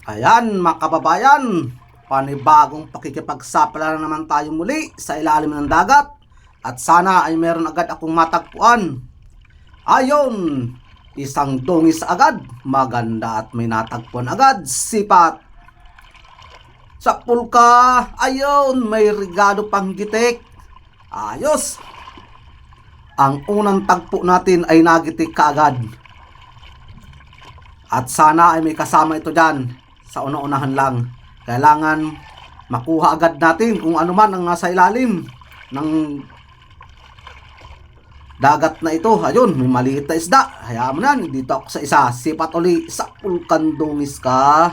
Ayan mga kababayan, panibagong pakikipagsapala na naman tayo muli sa ilalim ng dagat at sana ay meron agad akong matagpuan. Ayon, isang dungis agad, maganda at may natagpuan agad, sipat. Sa pulka, ayon, may regalo pang gitik. Ayos! Ang unang tagpo natin ay nagitik kaagad. At sana ay may kasama ito dyan sa una-unahan lang. Kailangan makuha agad natin kung ano man ang nasa ilalim ng dagat na ito. Ayun, may maliit na isda. Hayaan mo na, dito ako sa isa. Sipat uli sa pulkan dungis ka.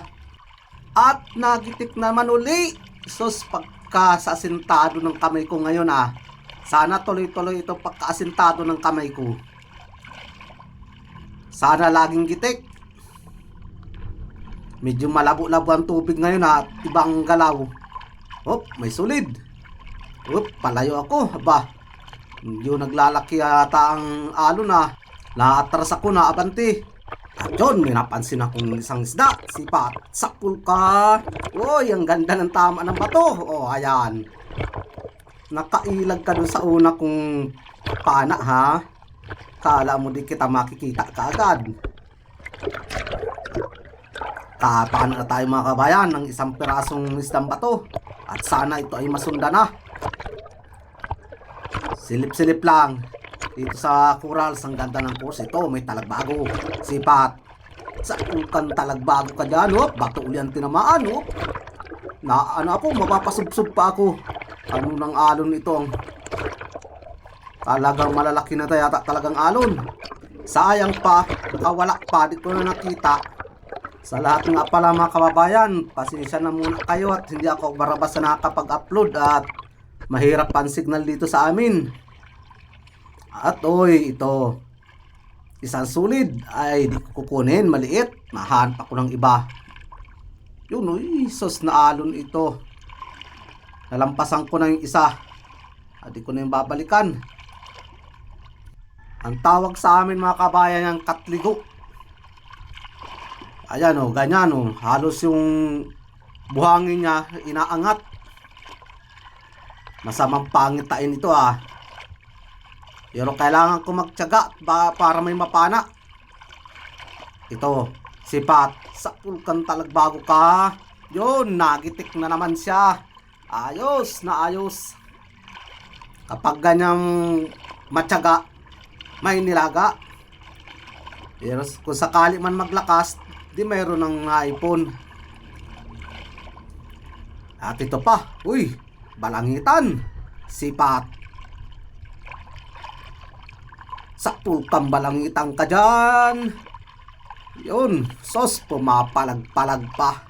At nagitik naman uli. Sus, pagkasasintado ng kamay ko ngayon Sana tuloy-tuloy ito pagkaasintado ng kamay ko. Sana laging gitik. Medyo malabo-labo ang tubig ngayon at ibang galaw. Hop, may sulid. Hop, palayo ako. Aba, medyo naglalaki yata ang alon Naatras ako na abanti. At yun, may napansin akong isang isda. Sipat, sa pulka. Uy, ang ganda ng tama ng bato. Oh, ayan. Nakailag ka dun sa una kong pana Kala mo di kita makikita kaagad. Tataan na tayo mga kabayan ng isang pirasong isdang bato. At sana ito ay masunda na. Silip-silip lang. Dito sa corals, ang ganda ng course. Ito, may talagbago. Sipat. Sa pulkan talagbago ka dyan, bato uli ang tinamaan, ako, mapapasubsob pa ako. Ano ng alon ito? Talagang malalaki na yata talagang alon. Sayang pa, nakawala pa, di ko na nakita. Sa lahat nga pala mga kababayan, pasensya na muna kayo at hindi ako barabas na nakapag-upload at mahirap pa ang signal dito sa amin. At ito, isang sulid ay di ko kukunin, maliit. Mahanap ako ng iba. Yun, sos na alon ito. Nalampasan ko na yung isa. At di ko na yung babalikan. Ang tawag sa amin mga kabayan yung katligo. Ayan ganyan halos yung buhangin niya inaangat. Masamang pangitain ito Pero kailangan ko magtiyaga para may mapana. Ito, sipat. Sa pulkan talagbago ka. Yun, nagitik na naman siya. Ayos na ayos. Kapag ganyang matyaga, may nilaga. Pero kung sakali man maglakas, di mayroon ng naipon. At ito pa, balangitan. Sipat. Sa pulkang balangitan ka dyan. Yun, sos, pumapalag-palag pa.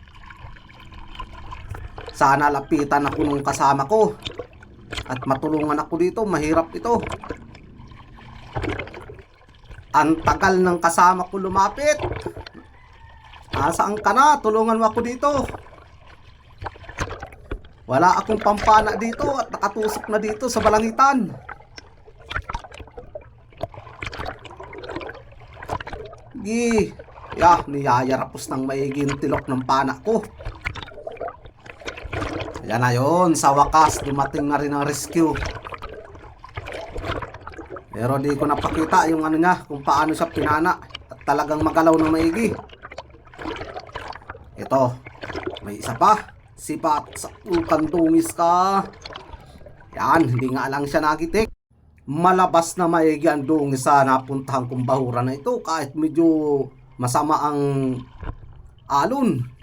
Sana lapitan ako nung kasama ko. At matulungan ako dito, mahirap ito. Ang tagal ng kasama ko lumapit. Nasaan ka na? Tulungan mo ako dito. Wala akong pampana dito at nakatusok na dito sa balangitan. Niyayarapos ng maiging tilok ng pana ko. Ayan na yun, sa wakas dumating na rin ang rescue. Pero di ko napakita yung niya, kung paano siya pinana at talagang magalaw ng maigi. Ito, may isa pa. Sipat, sa pulkan dungis ka. Yan, hindi nga lang siya nagitik. Malabas na maigi ang dungis sa napuntahan kong bahura na ito kahit medyo masama ang alon.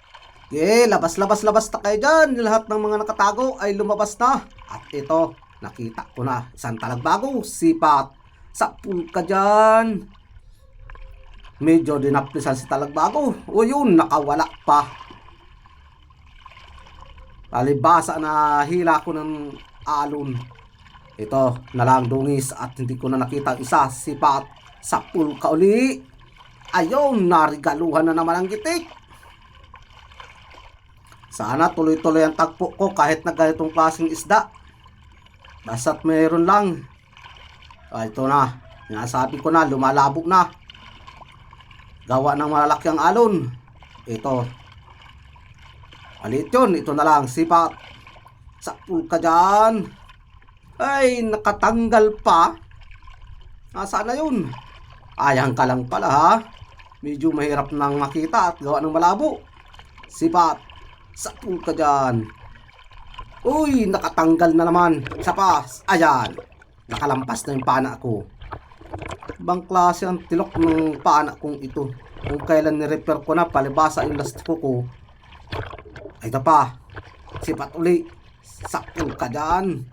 Labas na kayo dyan. Lahat ng mga nakatago ay lumabas na. At ito, nakita ko na isang talagbago. Sipat, sa pulka dyan. Medyo dinaplisan si talagbago. Yun, nakawala pa. Palibasa na hila ko ng alon. Ito, nalang dungis at hindi ko na nakita ang isa. Sipat, sa pulka uli. Ayun, narigaluhan na naman ang gitik. Sana tuloy-tuloy ang tagpo ko kahit na ganitong klaseng isda. Basta't mayroon lang. Ito na. Nasabi ko na, lumalabo na. Gawa ng malalaki ang alon. Ito. Alit yun, ito na lang, sipat. Sakpul ka dyan. Ay, nakatanggal pa. Nasaan na yun? Ayan ka lang pala ha. Medyo mahirap nang makita at gawa ng malabo. Sipat. Sakpul ka dyan. Uy, nakatanggal na naman. Isa pa. Ayan. Nakalampas na yung pana ko. Ibang klase ang tilok ng pana kong ito. Kung kailan ni-repair ko na, palibasa yung lastiko ko. Ay, ito pa. Sipat uli. Sakpul ka dyan.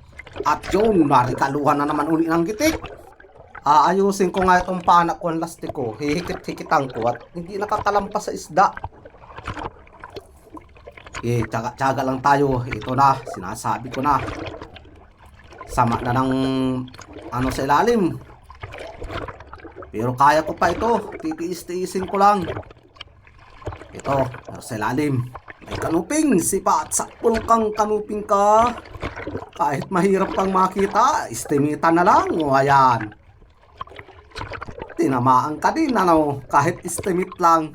At yun, narikaluhan na naman uli ng gitik. Aayusin ko nga itong pana ko ang lastiko. Hihikit-hikitan ko at hindi nakakalampas sa isda. Tsaga-tsaga lang tayo. Ito na, sinasabi ko na. Sama na ng sa ilalim. Pero kaya ko pa ito. Titiis-tiisin ko lang. Ito, sa ilalim. May kanuping. Sipat, sakpul kang kanuping ka. Kahit mahirap kang makita, estimita na lang. O ayan. Tinamaan ka din, kahit estimate lang.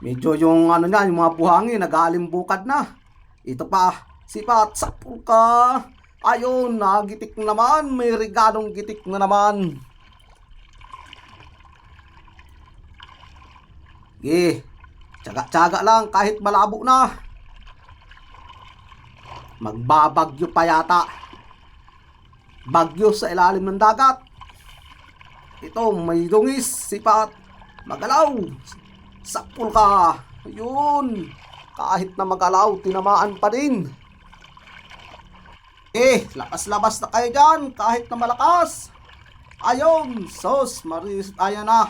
Medyo yung yung mga buhangin, nag-aalimbukad na. Ito pa, sipat, sakpul ka. Ayun, nagitik na naman. May regalong gitik na naman. Tsaga-tsaga lang kahit malabo na. Magbabagyo pa yata. Bagyo sa ilalim ng dagat. Ito, may dungis, sipat. Magalaw. Sakpul ka. Ayun. Kahit na magalaw, tinamaan pa din. Lakas-labas na kayo dyan, kahit na malakas. Ayun, sos, maris, ayan na.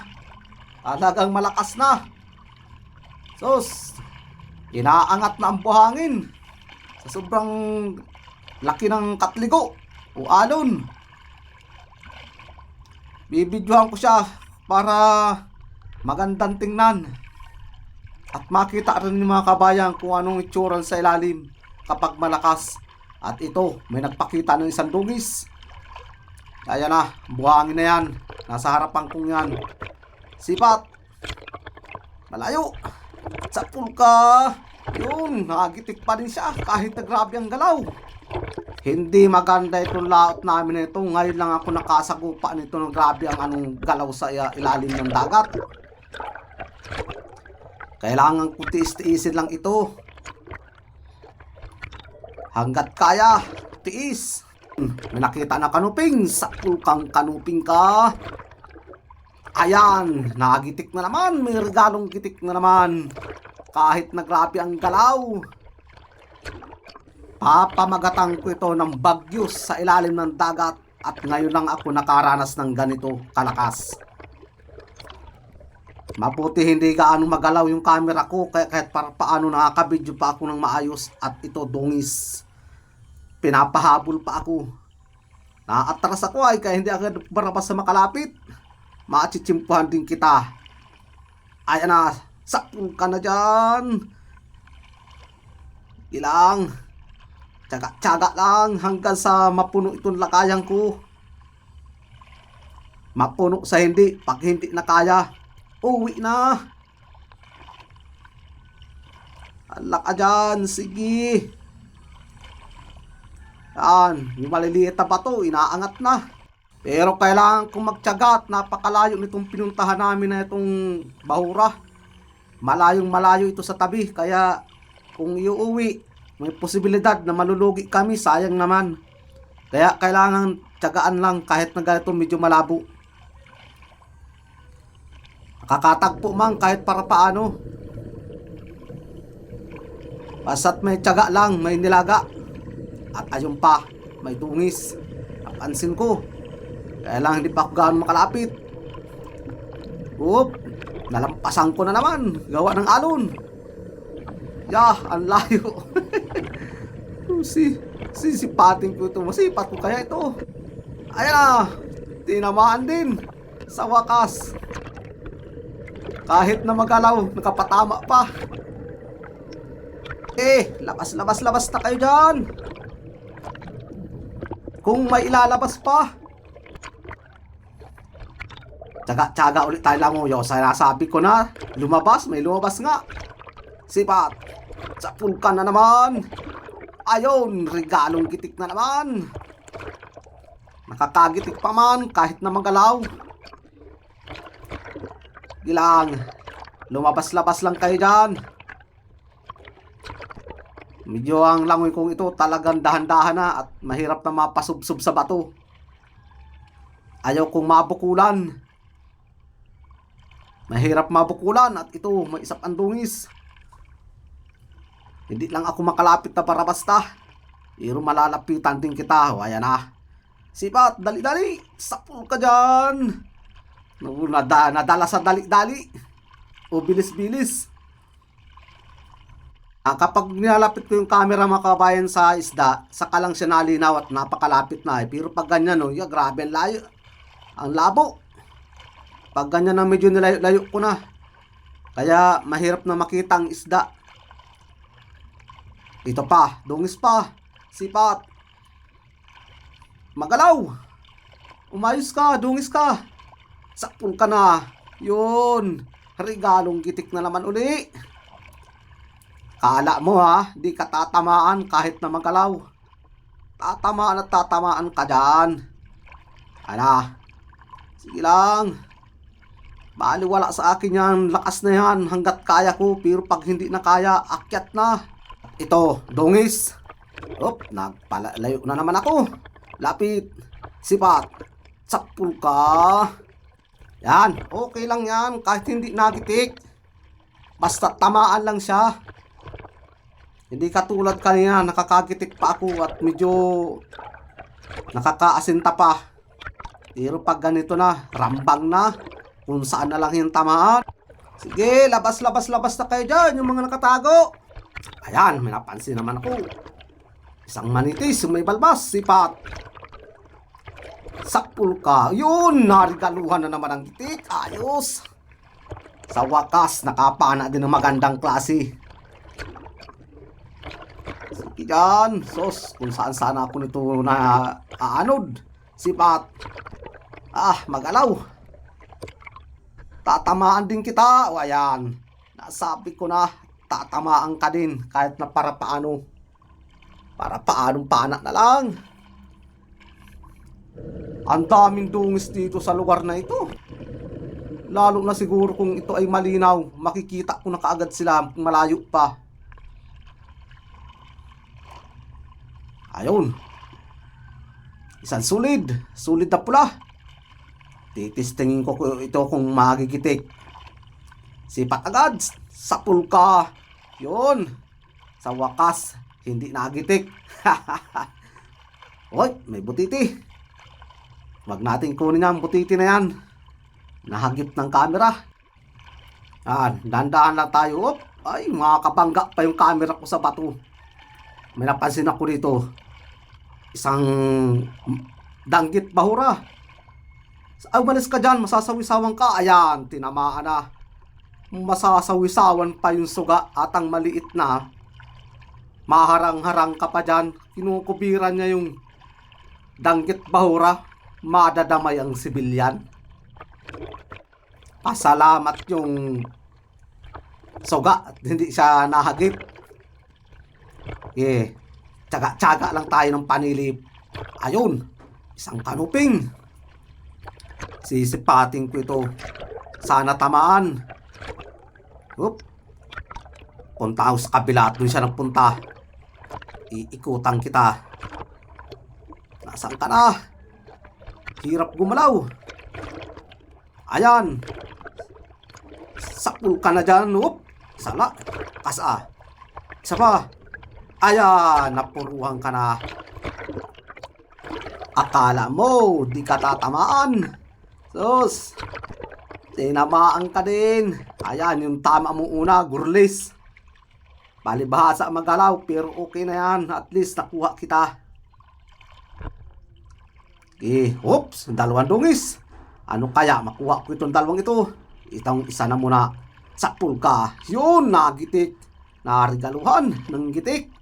Talagang malakas na. Sos, inaangat na ang buhangin. Sa sobrang laki ng katligo o alon. Bibidyohan ko siya para magandang tingnan. At makita rin ng mga kabayan kung anong itsura sa ilalim kapag malakas. At ito, may nagpakita ng isang dungis. Ayan na, buhangin na yan. Nasa harapan kong yan. Sipat. Malayo. Sakpul ka. Yun, nagitik pa din siya kahit na grabe ang galaw. Hindi maganda itong laot namin na ito. Ngayon lang ako nakasagupa nito ng grabe ang galaw sa ilalim ng dagat. Kailangan ko tiis-tiisin lang ito. Hanggat kaya, tiis. May nakita na kanuping. Sakpul kang kanuping ka. Ayan, nagitik na naman. May regalong gitik na naman. Kahit na grabe ang galaw. Papamagatan ko ito ng bagyo sa ilalim ng dagat. At ngayon lang ako nakaranas ng ganito kalakas. Mabuti hindi gaano magalaw yung camera ko. Kahit para paano nakakabidyo pa ako ng maayos. At ito dungis. Pinapahabol pa ako. Naatras ako ay kaya hindi agad barabas sa makalapit. Maachichimpuhan din kita. Ayan na. Sakpul ka na dyan. Ilang. Tsaga-tsaga lang hanggang sa mapuno itong lakayan ko. Mapuno sa hindi. Pag hindi na kaya, uwi na. Alak ka dyan. Sige. Yan. Yung maliliit na bato, inaangat na. Pero kailangan kong magtyaga at napakalayo nitong pinuntahan namin na itong bahura. Malayong malayo ito sa tabi. Kaya kung iuwi, may posibilidad na malulugi kami. Sayang naman. Kaya kailangan tyagaan lang kahit na ganito medyo malabo. Nakakatagpo man kahit para paano. Basta't may tyaga lang, may nilaga. At ayun pa, may dungis. Napansin ko. Kaya lang hindi pa ako gaano makalapit. Oop, nalampasan ko na naman. Gawa ng alon. Ang layo. Sisipatin ko ito. Masipat ko kaya ito. Ayan na. Tinamaan din. Sa wakas. Kahit na magalaw, nakapatama pa. Labas na kayo dyan. Kung may ilalabas pa. Tsaga-tsaga ulit tayo lang. Sinasabi ko na, lumabas, may lumabas nga. Sipat. Sapul ka na naman. Ayun, regalong gitik na naman. Nakakagitik pa man kahit na magalaw. Gilang. Lumabas-labas lang kayo dyan. Medyo ang langoy kong ito talagang dahan-dahan na at mahirap na mapasubsob sa bato. Ayaw kong mabukulan. Mahirap mabukulan at ito may isap ang dungis. Hindi lang ako makalapit na para basta. Pero malalapitan din kita. O ayan na. Sipat, dali-dali. Sapul ka dyan. Nadala sa dali-dali. O bilis-bilis. Kapag nilalapit ko yung camera mga kabayan sa isda, saka lang siya nalinaw at napakalapit na eh. Pero pag ganyan, no, grabe ang layo. Ang labo. Pag ganyan na medyo nilayo-layo ko na. Kaya mahirap na makita ang isda. Ito pa, dungis pa. Sipat. Magalaw. Umayos ka, dungis ka. Sakpul ka na. Yun. Regalong gitik na naman uli. Kala mo ha, di ka tatamaan kahit na magalaw. Tatamaan at tatamaan ka dyan. Ano? Sige lang. Baliwala sa akin yan, lakas na yan hanggat kaya ko. Pero pag hindi na kaya, akyat na. Ito, dungis. Op, nagpalayo na naman ako. Lapit. Sipat. Sakpul ka. Yan, okay lang yan kahit hindi nagitik. Basta tamaan lang siya. Hindi katulad kanina, nakakagitik pa ako at medyo nakakaasinta pa. Pero pag ganito na, rambang na. Kung saan na lang yung tamaan. Sige, labas na kayo dyan, yung mga nakatago. Ayan, may napansin naman ako. Isang manitis, yung may balbas, sipat. Sakpul ka. Yun, narigaluhan na naman ang gitik. Ayos. Sa wakas, nakapana din ng magandang klase. Sige dyan. Sos, kung saan ako nito na aanod. Sipat. Magalaw. Tatamaan din kita. O ayan. Nasabi ko na, tatamaan ka din. Kahit na para paano. Para paanong panak na lang. Ang daming dungis dito sa lugar na ito. Lalo na siguro kung ito ay malinaw. Makikita ko na kaagad sila kung malayo pa. Ayun. Isang sulid. Sulid na pula. Titistingin ko ito kung magigitik. Sipat agad. Sapul ka. Yun. Sa wakas, hindi nagitik. Oy, may butiti. Wag natin kunin ang butiti na yan. Nahagip ng camera. Dandahan lang tayo. Op. Ay, makakabangga pa yung camera ko sa bato. May napansin ako dito. Isang danggit bahura. Ay, umalis ka dyan. Masasawisawan ka. Ayan, tinamaan na. Masasawisawan pa yung suga at ang maliit na. Maharang-harang ka pa dyan. Kinukubiran niya yung danggit bahura. Madadamay ang sibilyan. Pasalamat yung suga at hindi siya nahagip. Tsaga-tsaga lang tayo ng panilip. Ayun, isang kanuping. Sisipating ko ito. Sana tamaan. Oop. Punta ako sa kabila at dun siya nagpunta. Iikutan kita. Nasaan ka na? Hirap gumalaw. Ayan. Sakul ka na dyan. Oop. Sala. Kasa. Isa pa. Ayan, napuruhan ka na. Akala mo, di ka tatamaan. Sus, tinamaan ka din. Ayan, yung tama mo una, gurlis. Palibhasa magalaw, pero okay na yan. At least nakuha kita. Oops, dalawang dungis. Ano kaya, makuha ko itong dalawang ito. Itong isa na muna. Sakpul ka. Yun, nagitik. Narigaluhan ng gitik.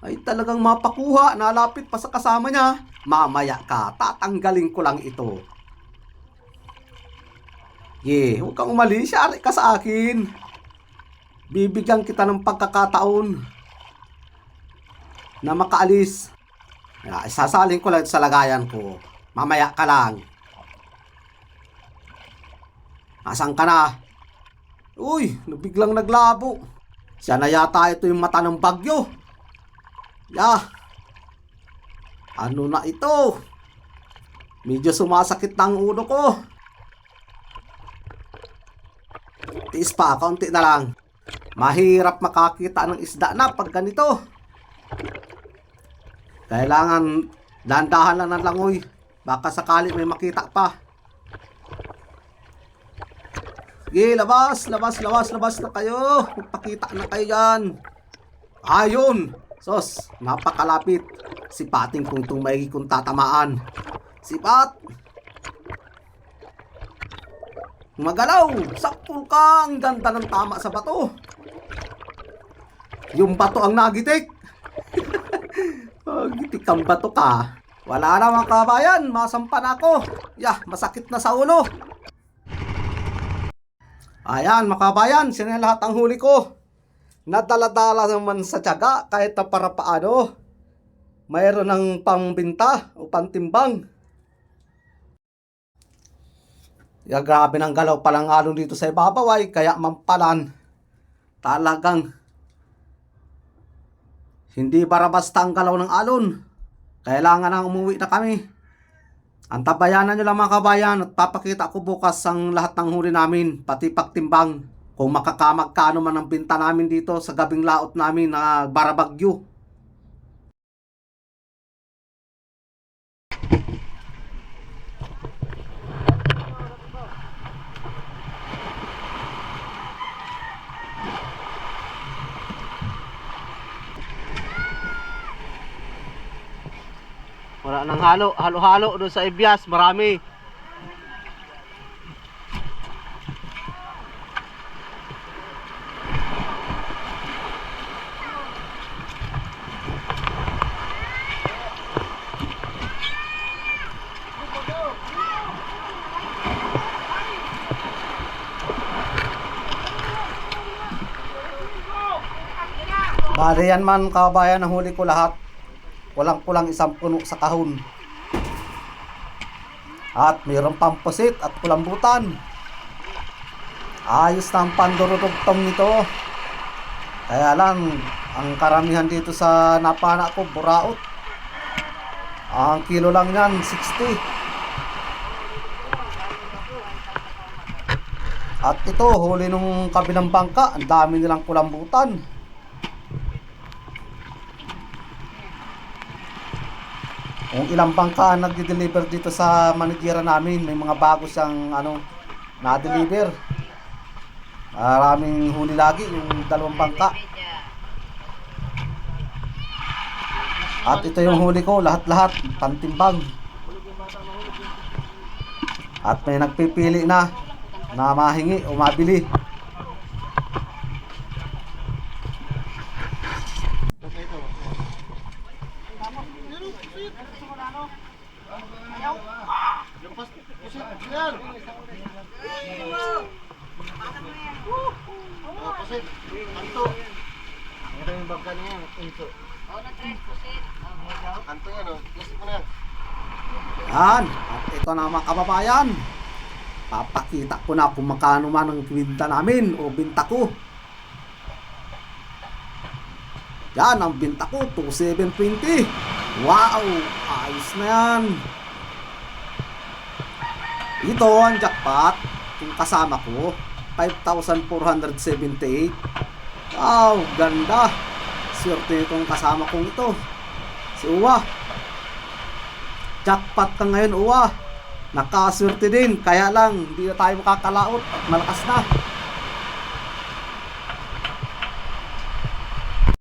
Ay talagang mapakuha, nalapit pa sa kasama niya. Mamaya ka, tatanggalin ko lang ito. Huwag kang umalis, yari ka sa akin. Bibigyan kita ng pagkakataon na makaalis. Isasalin ko lang sa lagayan ko. Mamaya ka lang. Asan ka na? Uy, biglang naglabo. Siya na yata ito yung mata ng bagyo. Ano na ito? Medyo sumasakit na ang ulo ko. Tiis pa, kaunti na lang. Mahirap makakita ng isda na pag ganito. Kailangan dandahan lang ng langoy. Baka sakali may makita pa. Sige, labas na kayo. Magpakita na kayo dyan. Ayun. Sos, napakalapit. Sipatin kung itong maigi kong tatamaan. Sipat. Magalaw. Sakpul ka. Ang ganda ng tama sa bato. Yung bato ang nagitik. Gitik ang bato ka. Wala na mga kabayan. Masampan ako. Masakit na sa ulo. Ayan mga kabayan. Sino lahat ang huli ko. Nadala-dala naman sa tiyaga kahit na para paano. Mayroon ng pangbinta o pantimbang. Grabe ng galaw palang alon dito sa ibabaw ay kaya mampalan. Talagang hindi basta ang galaw ng alon. Kailangan na umuwi na kami. Antabayanan nyo lang mga kabayan at papakita ko bukas ang lahat ng huli namin, pati pagtimbang. Kung makakamagkano man ang binta namin dito sa gabing laot namin na Barabagyo. Wala nang halo-halo doon sa Ebias, marami. Bali yan man kabayan, ang huli ko lahat. Walang kulang isang puno sa kahon. At mayroong pampusit at kulambutan. Ayos na ang pandurudugtong nito. Kaya lang, ang karamihan dito sa napana ko, buraot. Ang kilo lang yan, 60. At ito, huli nung kabilang bangka, ang dami nilang kulambutan. Kung ilang bangka ang nagde-deliver dito sa Manigira namin, may mga bago siyang na-deliver. Maraming huli lagi, yung 2 bangka. At ito yung huli ko, lahat-lahat, pantimbang. At may nagpipili na mahingi o mabili. Yan, at ito na mga kababayan. Papakita ko na kung makano man ang binta namin o binta ko. Yan, ang binta ko, 2,720. Wow, ayos na yan. Ito ang jackpot, yung kasama ko, 5,478. Wow, ganda. Swerte itong kasama kong ito, si Uwa. Jackpot ka ngayon, Uwa. Nakaswerte din, kaya lang hindi na tayo makakalaot at malakas na.